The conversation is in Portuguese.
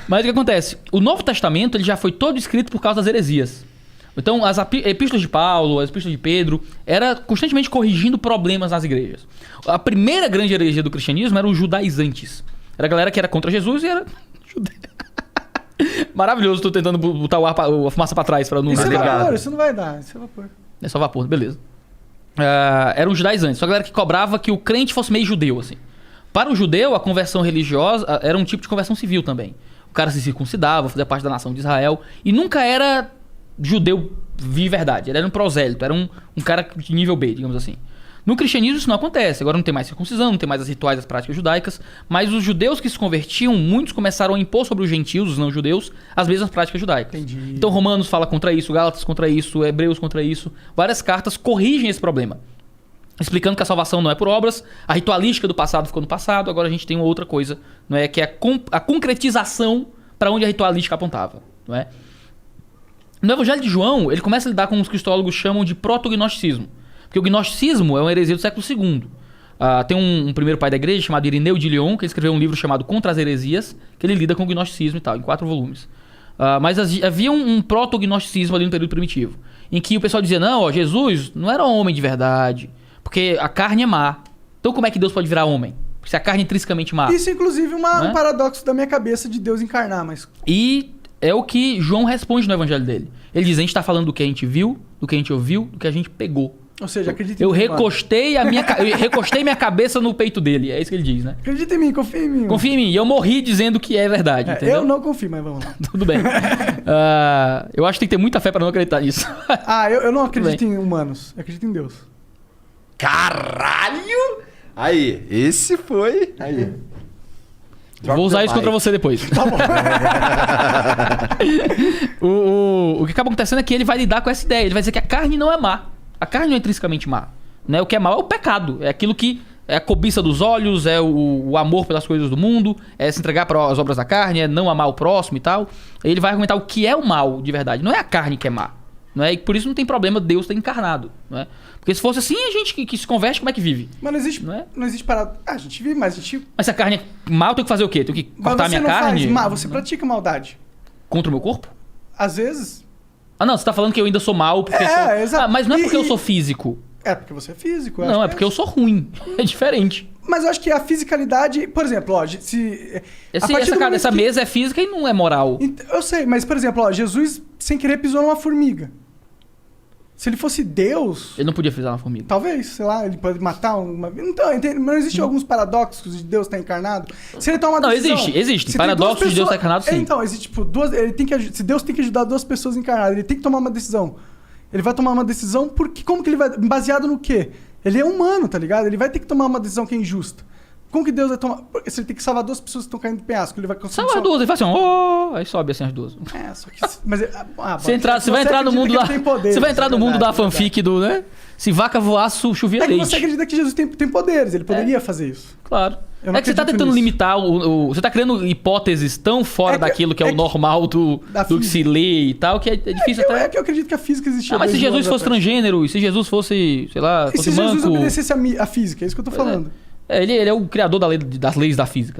Mas o que acontece? O Novo Testamento ele já foi todo escrito por causa das heresias. Então, as epístolas de Paulo, as epístolas de Pedro, era constantemente corrigindo problemas nas igrejas. A primeira grande heresia do cristianismo eram os judaizantes. Era a galera que era contra Jesus e era judeu. Maravilhoso, tô tentando botar a fumaça pra trás pra não... Isso é vapor, isso não vai dar, isso é vapor. É só vapor, beleza. Eram os judaizantes, só a galera que cobrava que o crente fosse meio judeu, assim. Para o judeu, a conversão religiosa era um tipo de conversão civil também. O cara se circuncidava, fazia parte da nação de Israel, e nunca era judeu de verdade. Ele era um prosélito, era um cara de nível B, digamos assim. No cristianismo isso não acontece. Agora não tem mais circuncisão, não tem mais as rituais, as práticas judaicas. Mas os judeus que se convertiam, muitos começaram a impor sobre os gentios, os não-judeus, as mesmas práticas judaicas. Entendi. Então Romanos fala contra isso, Gálatas contra isso, Hebreus contra isso. Várias cartas corrigem esse problema, explicando que a salvação não é por obras, a ritualística do passado ficou no passado, agora a gente tem uma outra coisa, não é? Que é a concretização para onde a ritualística apontava, não é? No Evangelho de João, ele começa a lidar com os cristólogos chamam de protognosticismo. Porque o gnosticismo é uma heresia do século II. Tem um primeiro pai da igreja chamado Irineu de Lyon, que escreveu um livro chamado Contra as Heresias, que ele lida com o gnosticismo e tal, em 4 volumes. Mas havia um protognosticismo ali no período primitivo, em que o pessoal dizia, não, ó, Jesus não era homem de verdade, porque a carne é má. Então como é que Deus pode virar homem? Se a carne é intrinsecamente má. Isso, inclusive, um paradoxo da minha cabeça de Deus encarnar, mas... E é o que João responde no evangelho dele. Ele diz, a gente está falando do que a gente viu, do que a gente ouviu, do que a gente pegou. Ou seja, acredita em mim. Eu mim, recostei minha cabeça no peito dele. É isso que ele diz, né? Acredita em mim, confia em mim. Confia em mim. E eu morri dizendo que é verdade, entendeu? Eu não confio, mas vamos lá. Tudo bem. Eu acho que tem que ter muita fé para não acreditar nisso. Eu não acredito em humanos. Eu acredito em Deus. Caralho! Aí, esse foi... Aí. Vou usar isso contra você depois. Tá bom. O que acaba acontecendo é que ele vai lidar com essa ideia. Ele vai dizer que a carne não é má. A carne não é intrinsecamente má. Né? O que é mal é o pecado. É aquilo que é a cobiça dos olhos, é o amor pelas coisas do mundo, é se entregar para as obras da carne, é não amar o próximo e tal. Ele vai argumentar o que é o mal de verdade. Não é a carne que é má. Não é? E por isso não tem problema Deus ter encarnado. Não é? Porque se fosse assim, a gente que se converte, como é que vive? Mas não existe parada. A gente vive, mas a gente... Mas se a carne é mal, eu tenho que fazer o quê? Tenho que cortar a minha carne? Você pratica maldade. Contra o meu corpo? Às vezes... Não, você tá falando que eu ainda sou mal porque exato. Mas não é porque eu sou físico. É porque você é físico. Não, é porque eu sou ruim. É diferente. Mas eu acho que a fisicalidade... Por exemplo, ó, essa mesa é física e não é moral. Eu sei, mas por exemplo, ó, Jesus sem querer pisou numa formiga. Se ele fosse Deus... Ele não podia pisar na formiga. Talvez, sei lá, ele pode matar uma... Então, mas não existe alguns paradoxos de Deus estar encarnado? Se ele toma uma decisão... Não, existe. Paradoxos de Deus estar encarnado, sim. Então, existe tipo se Deus tem que ajudar 2 pessoas encarnadas, ele tem que tomar uma decisão. Ele vai tomar uma decisão porque... Como que ele vai... Baseado no quê? Ele é humano, tá ligado? Ele vai ter que tomar uma decisão que é injusta. Como que Deus vai tomar... Se ele tem que salvar 2 pessoas que estão caindo do penhasco, ele vai conseguir... Salva 2, ele faz assim, aí sobe assim as 2. Só que... Mas, você vai entrar no mundo da... Você vai entrar no mundo da fanfic do, né? Se vaca voasse, chovia leite. Você acredita que Jesus tem poderes, ele poderia fazer isso. Claro. É que você tá tentando limitar você tá criando hipóteses tão fora daquilo que é o normal do que se lê e tal, que é difícil até... É que eu acredito que a física existia. Mas se Jesus fosse transgênero, e se Jesus fosse, sei lá, fosse manco... E se Jesus obedecesse a física, é isso que eu tô falando. Ele é o criador das leis da física, né?